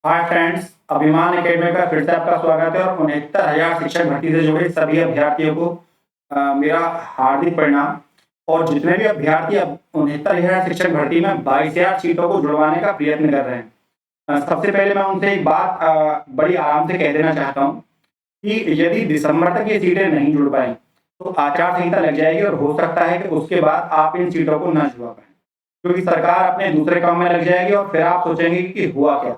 Hi friends, अभिमान academy का फिर से आपका स्वागत है और 69,000 शिक्षक भर्ती से जुड़े सभी अभ्यर्थियों को मेरा हार्दिक प्रणाम। और जितने भी अभ्यर्थी अब 69,000 शिक्षक भर्ती में 22,000 सीटों को जुड़वाने का प्रयत्न कर रहे हैं। सबसे पहले मैं उनसे एक बात बड़ी आराम से कह देना चाहता हूँ कि यदि दिसंबर तक ये सीटें नहीं जुड़ पाई तो आचार संहिता लग जाएगी और हो सकता है कि उसके बाद आप इन सीटों को न जुड़वा पाएँ, क्योंकि सरकार अपने दूसरे काम में लग जाएगी और फिर आप सोचेंगे कि हुआ क्या?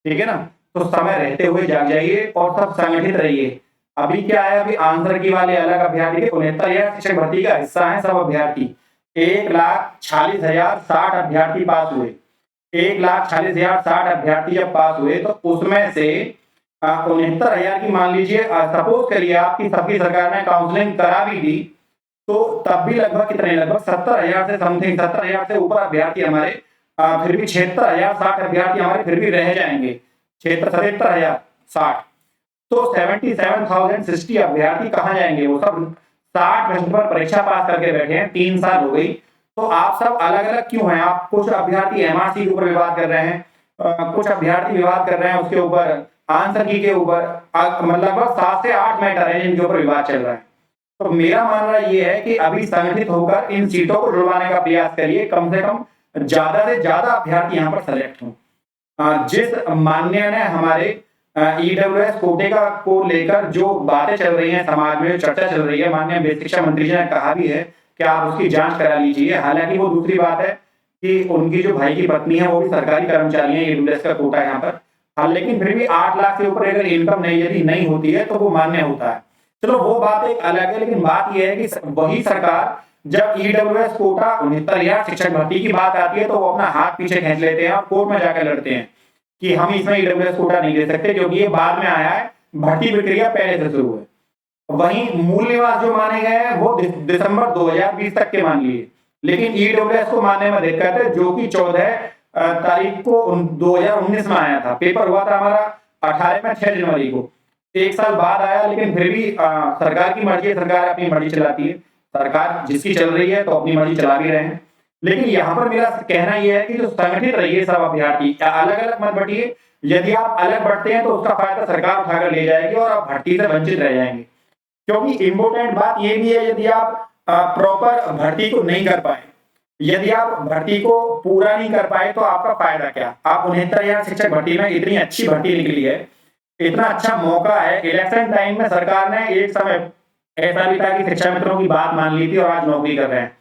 ठीक है ना? तो समय रहते हुए जाग जाइए और सब संगठित रहिए। अभी क्या है, अभी आंसर की वाले अलग अभ्यर्थी के 69,000 शिक्षक भर्ती का हिस्सा है सब अभ्यर्थी। 1,46,060 अभ्यर्थी पास हुए। 1,46,060 अभ्यर्थी जब पास हुए तो उसमें से 69,000 की मान लीजिए, सपोज करिए आपकी सबकी सरकार ने काउंसलिंग करा भी दी, तो तब भी लगभग कितने, लगभग 70,000 से समथिंग 70,000 से ऊपर अभ्यर्थी हमारे फिर भी 76,060 अभ्यर्थी हमारे फिर भी रह जाएंगे। 77,060 तो 77,060 अभ्यर्थी कहाँ जाएंगे? वो सब 60 पर परीक्षा पास करके बैठे हैं, 3 साल हो गई। तो आप सब अलग अलग क्यों हैं? आप कुछ अभ्यर्थी एमआरसी के ऊपर विवाद कर रहे हैं, कुछ अभ्यर्थी विवाद कर रहे हैं उसके ऊपर, आंसर की के ऊपर, मतलब लगभग 7 से 8 मैटर है जिनके ऊपर विवाद चल रहा है। तो मेरा मानना ये है कि अभी संगठित होकर इन सीटों को जुड़वाने का प्रयास करिए, कम से कम ज्यादा से ज्यादा अभ्यर्थी यहाँ पर सेलेक्ट हों। जिस मान्य ने हमारे ईडब्ल्यूएस कोटे का को लेकर जो बातें चल रही हैं समाज में, जो चर्चा चल रही है, माननीय बेसिक शिक्षा मंत्री जी ने कहा भी है कि आप उसकी जांच करा लीजिए। हालांकि वो दूसरी बात है कि उनकी जो भाई की पत्नी है वो भी सरकारी कर्मचारी है, ईडब्ल्यूएस का कोटा यहाँ पर। हाँ, लेकिन फिर भी 8 लाख से ऊपर अगर इनकम नहीं, यदि नहीं होती है तो वो मान्य होता है। चलो वो बात एक अलग है, लेकिन बात यह है कि वही सरकार जब ईडब्ल्यूएस कोटा 69,000 शिक्षक भर्ती की बात आती है तो वो अपना हाथ पीछे खींच लेते हैं और कोर्ट में जाकर लड़ते हैं कि हम इसमें ईडब्ल्यूएस कोटा नहीं दे सकते क्योंकि ये बाद में आया है, भर्ती प्रक्रिया पहले से शुरू है। वहीं मूल निवास जो माने गए हैं वो दिसंबर 2020 तक के मान लिए, लेकिन ईडब्ल्यूएस को मानने में दिक्कत है, जो कि 14 तारीख को 2019 में आया था। पेपर हुआ था हमारा 18 में 6 जनवरी को, 1 साल बाद आया। लेकिन फिर भी सरकार की मर्जी है, सरकार अपनी मर्जी चलाती है, सरकार जिसकी चल रही है तो अपनी मर्जी चला भी रहे हैं। लेकिन यहाँ पर मेरा कहना यह है कि जो संगठित रहिए सब अभ्यर्थी, अलग अलग मत बढ़िए। यदि आप अलग बढ़ते हैं तो उसका फायदा सरकार उठाकर ले जाएगी और आप भर्ती से वंचित रह जाएंगे। क्योंकि इम्पोर्टेंट बात ये भी है, यदि आप प्रॉपर भर्ती को नहीं कर पाए, यदि आप भर्ती को पूरा नहीं कर पाए तो आपका फायदा क्या? आप 69,000 शिक्षक भर्ती में इतनी अच्छी भर्ती निकली है, इतना अच्छा मौका है। इलेक्शन टाइम में सरकार ने एक समय ऐसा भी था कि शिक्षा मित्रों की बात मान ली थी और आज नौकरी कर रहे हैं,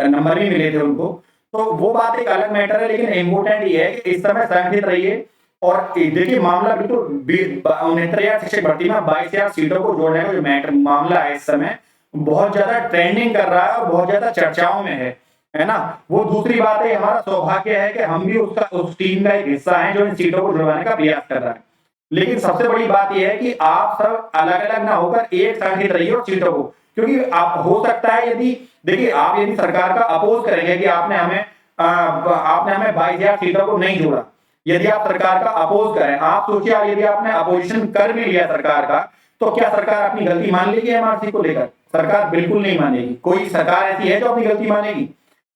नंबर भी मिले थे उनको। तो वो बात एक अलग मैटर है, लेकिन इम्पोर्टेंट ये है कि इस समय संगठित रहिए। और देखिए मामला बिल्कुल 69,000 शिक्षक भर्ती में 22,000 सीटों को जोड़ने का जो मैटर मामला है इस समय बहुत ज्यादा ट्रेंडिंग कर रहा है और बहुत ज्यादा चर्चाओं में है ना। वो दूसरी बात है, हमारा सौभाग्य है कि हम भी उस टीम का एक हिस्सा है जो इन सीटों को जुड़वाने का प्रयास कर रहा है। लेकिन सबसे बड़ी बात यह है कि आप सब अलग अलग ना होकर एक संगठित रहिए और सीटों को, क्योंकि आप हो सकता है यदि देखिए आप यदि सरकार का अपोज करेंगे कि आपने हमें 22,000 सीटों को नहीं जोड़ा, यदि आप सरकार का अपोज करें, आप सोचिए यदि आपने अपोजिशन कर भी लिया सरकार का, तो क्या सरकार अपनी गलती मान लेगी एमआरसी को लेकर? सरकार बिल्कुल नहीं मानेगी। कोई सरकार ऐसी है जो अपनी गलती मानेगी?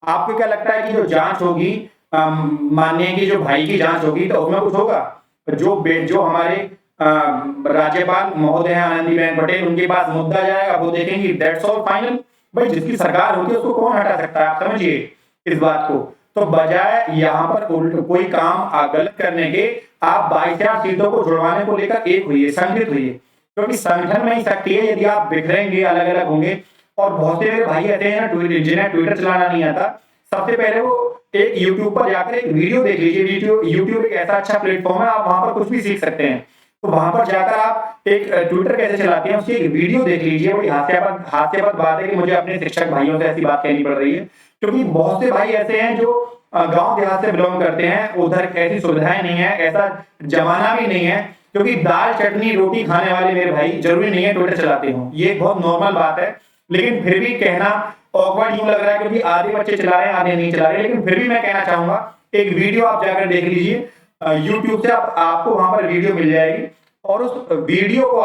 आपको क्या लगता है कि जो जांच होगी, माननीय की जो भाई की जांच होगी, तो उसमें कुछ होगा? जो हमारे राज्यपाल महोदय हैं आनंदीबेन पटेल, उनके पास मुद्दा जाएगा, वो देखेंगे दैट्स ऑल फाइनल। भाई जिसकी सरकार होती है उसको कौन हटा सकता है? आप समझिए इस बात को। तो बजाय यहाँ पर कोई काम गलत करने के, आप 22,000 सीटों को जुड़वाने को लेकर एक हुई, संगठित हुई, क्योंकि संगठन में ही शक्ति है। यदि आप बिखरेंगे, अलग अलग होंगे, और बहुत से मेरे भाई ऐसे हैं जिन्हें ट्विटर चलाना नहीं आता, सबसे पहले वो एक यूट्यूब पर जाकर एक वीडियो देख लीजिए। यूट्यूब एक ऐसा अच्छा प्लेटफॉर्म है, आप वहां पर कुछ भी सीख सकते हैं। तो वहां पर जाकर आप एक ट्विटर कैसे चलाते हैं उसकी एक वीडियो देख लीजिए। बड़ी हास्यास्पद बात है कि मुझे अपने शिक्षक भाइयों से ऐसी बात कहनी पड़ रही है, क्योंकि बहुत से भाई ऐसे हैं जो गांव देहात से बिलोंग करते हैं, उधर ऐसी सुविधाएं नहीं है, ऐसा जमाना भी नहीं है, क्योंकि दाल चटनी रोटी खाने वाले मेरे भाई जरूरी नहीं है ट्विटर चलाते हो, ये बहुत नॉर्मल बात है। लेकिन फिर भी कहना ऑकवर्ड यूं लग रहा है क्योंकि आधे बच्चे चला रहे हैं, आधे नहीं चला रहे। लेकिन फिर भी मैं कहना चाहूंगा एक वीडियो आप जाकर देख लीजिए यूट्यूब से, आपको वहां पर वीडियो मिल जाएगी। और उस वीडियो को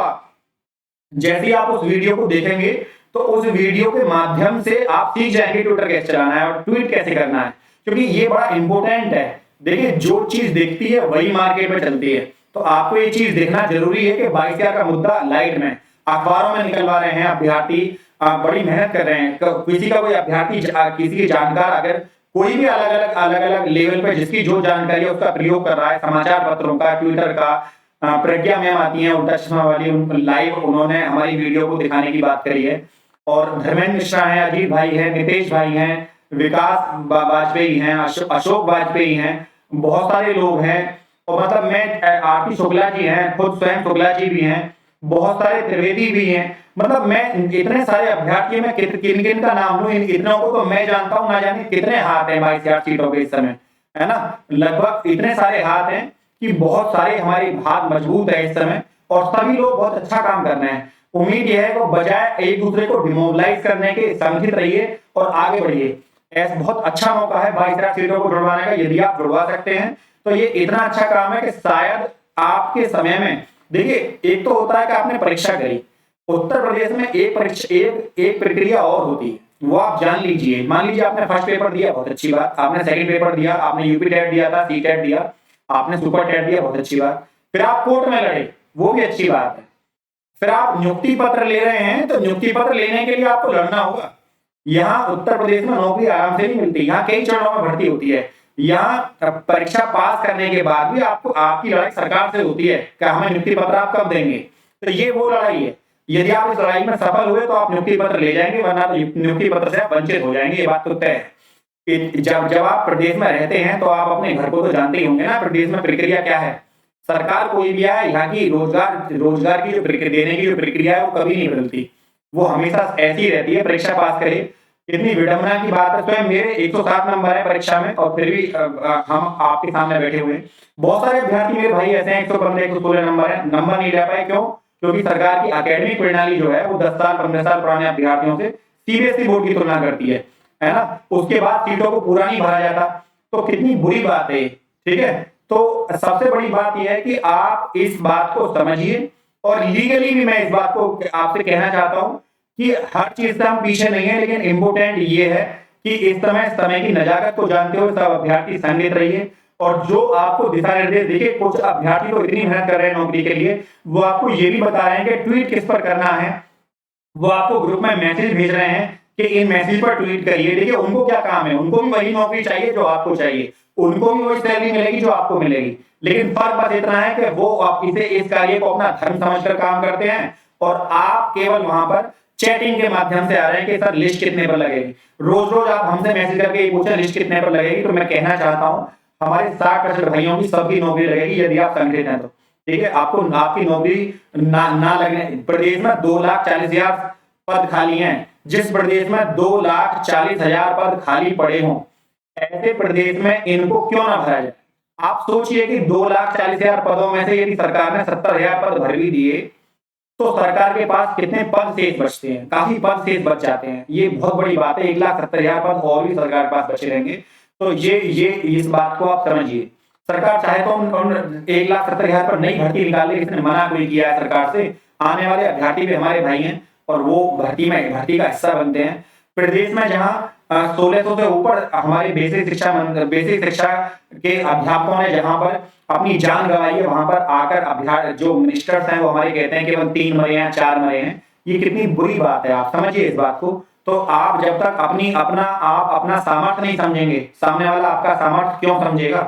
जैसे ही आप उस वीडियो को देखेंगे तो उस वीडियो के माध्यम से आप सीख जाएंगे ट्विटर कैसे चलाना है और ट्वीट कैसे करना है, क्योंकि ये बड़ा इंपॉर्टेंट है। देखिए जो चीज दिखती है वही मार्केट में चलती है, तो आपको ये चीज देखना जरूरी है कि 22,000 का मुद्दा लाइट में अखबारों में निकलवा रहे हैं अभ्यर्थी, बड़ी मेहनत कर रहे हैं। किसी का कोई अभ्यर्थी किसी के जानकार अगर कोई भी अलग अलग लेवल पे जिसकी जो जानकारी है उसका प्रयोग कर रहा है, समाचार पत्रों का, ट्विटर का, प्रज्ञा मैम आती हैं उल्टा चश्मा वाली, लाइव उन्होंने हमारी वीडियो को दिखाने की बात करी है, और धर्मेंद्र मिश्रा है, अजीत भाई है, नितेश भाई हैं, विकास वाजपेयी हैं, अशोक वाजपेयी हैं, बहुत सारे लोग हैं, और मतलब मैं आरती शुक्ला जी हैं, खुद स्वयं शुक्ला जी भी हैं, बहुत सारे त्रिवेदी भी हैं, मतलब मैं इतने सारे अभ्यर्थी में किन किन का नाम लूं, इन इतनों को तो मैं जानता हूं, ना जाने कितने हाथ हैं 22,000 सीटों के इस समय, है ना, लगभग इतने सारे हाथ हैं कि बहुत सारे हमारे हाथ मजबूत है इस समय, और सभी लोग बहुत अच्छा काम कर रहे हैं। उम्मीद यह है कि बजाय एक दूसरे को डिमोबिलाइज करने के संगठित रहिए और आगे बढ़िए। ऐसा बहुत अच्छा मौका है 22,000 सीटों को जुड़वाने का, यदि आप जुड़वा सकते हैं तो ये इतना अच्छा काम है कि शायद आपके समय में, देखिए एक तो होता है कि आपने परीक्षा करी, उत्तर प्रदेश में एक प्रक्रिया और होती है, वो आप जान लीजिए। मान लीजिए आपने फर्स्ट पेपर दिया, बहुत अच्छी बात, आपने सेकंड पेपर दिया, आपने यूपी टेट दिया था, सी टेट दिया, आपने सुपर टेट दिया, बहुत अच्छी बात, फिर आप कोर्ट में लड़े, वो भी अच्छी बात है, फिर आप नियुक्ति पत्र ले रहे हैं, तो नियुक्ति पत्र लेने के लिए आपको लड़ना होगा। यहाँ उत्तर प्रदेश में नौकरी आराम से नहीं मिलती, यहाँ कई चरणों में भर्ती होती है, यहाँ परीक्षा पास करने के बाद भी आपको आपकी लड़ाई सरकार से होती है कि हमें नियुक्ति पत्र आप कब देंगे, तो ये वो लड़ाई है। यदि आप इस लड़ाई में सफल हुए तो आप नियुक्ति पत्र ले जाएंगे, वरना तो नियुक्ति पत्र से आप वंचित हो जाएंगे, ये बात तो तय है। जब आप प्रदेश में रहते हैं तो आप अपने घर को तो जानते ही होंगे ना, प्रदेश में प्रक्रिया क्या है। सरकार कोई भी आए, यहाँ की रोजगार की जो प्रक्रिया देने की जो प्रक्रिया है वो कभी नहीं बदलती, वो हमेशा ऐसी रहती है, परीक्षा पास करे। इतनी विडंबना की बात है, स्वयं मेरे 107 नंबर है परीक्षा में, और फिर भी हम आपके सामने बैठे हुए हैं। बहुत सारे अभ्यर्थी मेरे भाई ऐसे हैं 115 116 नंबर है, नंबर नहीं ले पाए, क्यों? क्योंकि सरकार की एकेडमिक प्रणाली जो है वो 10 साल 15 साल पुराने अभ्यर्थियों से सीबीएसई बोर्ड की तुलना करती है ना, उसके बाद सीटों को पूरा नहीं भरा जाता, तो कितनी बुरी बात है, ठीक है। तो सबसे बड़ी बात यह है कि आप इस बात को समझिए, और लीगली भी मैं इस बात को आपसे कहना चाहता हूं कि हर चीज से हम पीछे नहीं है, लेकिन इंपोर्टेंट ये है कि इस समय की नजाकत को जानते हुए सब अभ्यर्थी संगठित रहिए, और जो आपको दिशा निर्देश, देखिए कुछ अभ्यर्थी तो इतनी मेहनत कर रहे हैं नौकरी के लिए, वो आपको ये भी बता रहे हैं कि ट्वीट किस पर करना है, वो आपको ग्रुप में मैसेज भेज रहे हैं कि इन मैसेज पर ट्वीट करिए। देखिए उनको क्या काम है, उनको भी वही नौकरी चाहिए जो आपको चाहिए, उनको भी वही सैलरी मिलेगी जो आपको मिलेगी, लेकिन फर्क बस इतना है कि वो आप इस कार्य को अपना धर्म समझकर काम करते हैं, और आप केवल वहां पर चैटिंग के माध्यम से आ रहे हैं कि सर लिस्ट कितने पर लगेगी। रोज रोज आप हमसे मैसेज करके ये पूछें लिस्ट कितने पर लगेगी, तो मैं कहना चाहता हूं हमारे 60% भाइयों की सबकी नौकरी लगेगी यदि आप संगठित हैं तो, ठीक है। आपको आपकी नौकरी ना लगने, प्रदेश में 2,40,000 पद खाली हैं, जिस प्रदेश में 2,40,000 पद खाली पड़े हों, ऐसे प्रदेश में इनको क्यों ना भरा जाए। आप सोचिए कि 2,40,000 पदों में से यदि सरकार ने 70,000 पद भर भी दिए, तो सरकार के पास कितने पद शेष बचते हैं, काफी पद शेष बच जाते हैं, ये बहुत बड़ी बात है। 1,70,000 पद और भी सरकार के पास बचे रहेंगे, तो ये इस बात को आप समझिए। सरकार चाहे तो उन 1,70,000 पर नई भर्ती निकाल ले, किसने मना कोई किया है सरकार से। आने वाले अभ्यर्थी भी हमारे भाई हैं और वो भर्ती का हिस्सा बनते हैं। प्रदेश में जहां 1600 से ऊपर हमारे बेसिक शिक्षा के अध्यापकों ने जहां पर अपनी जान गंवाई है, वहां पर आकर जो मिनिस्टर्स हैं वो हमारे कहते हैं केवल 3 मरे हैं, 4 मरे हैं। ये कितनी बुरी बात है, आप समझिए इस बात को। तो आप जब तक अपना सामर्थ्य नहीं समझेंगे, सामने वाला आपका सामर्थ्य क्यों समझेगा।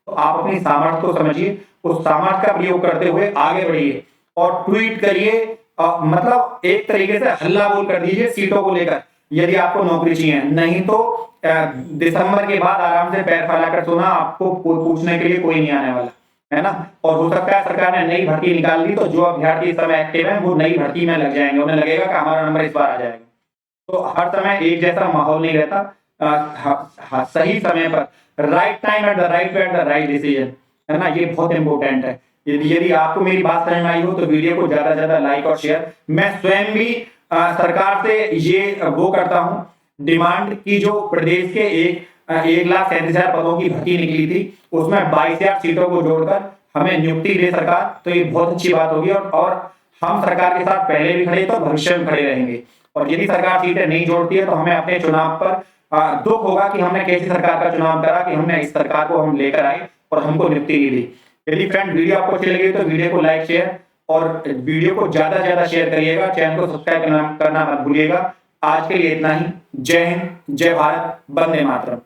तो आप अपनी सामर्थ्य को समझिए, उस सामर्थ्य का प्रयोग करते हुए आगे बढ़िए और ट्वीट करिए, मतलब एक तरीके से हल्ला बोल कर दीजिए सीटों को लेकर, यदि आपको नौकरी चाहिए। नहीं तो दिसंबर के बाद आराम से पैर फैलाकर सोना, आपको पूछने के लिए कोई नहीं आने वाला, है ना। और हो सकता है सरकार ने नई भर्ती निकाल दी, तो जो अभ्यर्थी इस समय एक्टिव है वो नई भर्ती में लग जाएंगे, उन्हें लगेगा कि हमारा नंबर इस बार आ जाएगा। तो हर समय एक जैसा माहौल नहीं रहता, सही समय पर right time at the right way at the right decision, है ना, ये बहुत इंपॉर्टेंट है। यदि आपको मेरी बात समझ में आई हो तो वीडियो को ज्यादा से ज्यादा लाइक और शेयर। मैं स्वयं भी सरकार से ये वो करता हूं डिमांड की, जो प्रदेश के 1,37,000 पदों की भर्ती निकली थी, उसमें 22,000 सीटों को जोड़कर हमें नियुक्ति दे सरकार, तो ये बहुत अच्छी बात होगी। और हम सरकार के साथ पहले भी खड़े तो भविष्य में खड़े रहेंगे। और यदि सरकार सीटें नहीं जोड़ती है तो हमें अपने चुनाव पर दुख होगा कि हमने कैसी सरकार का चुनाव करा कि हमने इस सरकार को हम लेकर आए और हमको नियुक्ति नहीं दी। यदि फ्रेंड वीडियो आपको अच्छी लगी तो वीडियो को लाइक शेयर और वीडियो को ज्यादा से ज्यादा शेयर करिएगा, चैनल को सब्सक्राइब करना मत भूलिएगा। आज के लिए इतना ही। जय हिंद, जय भारत, वंदे मातरम।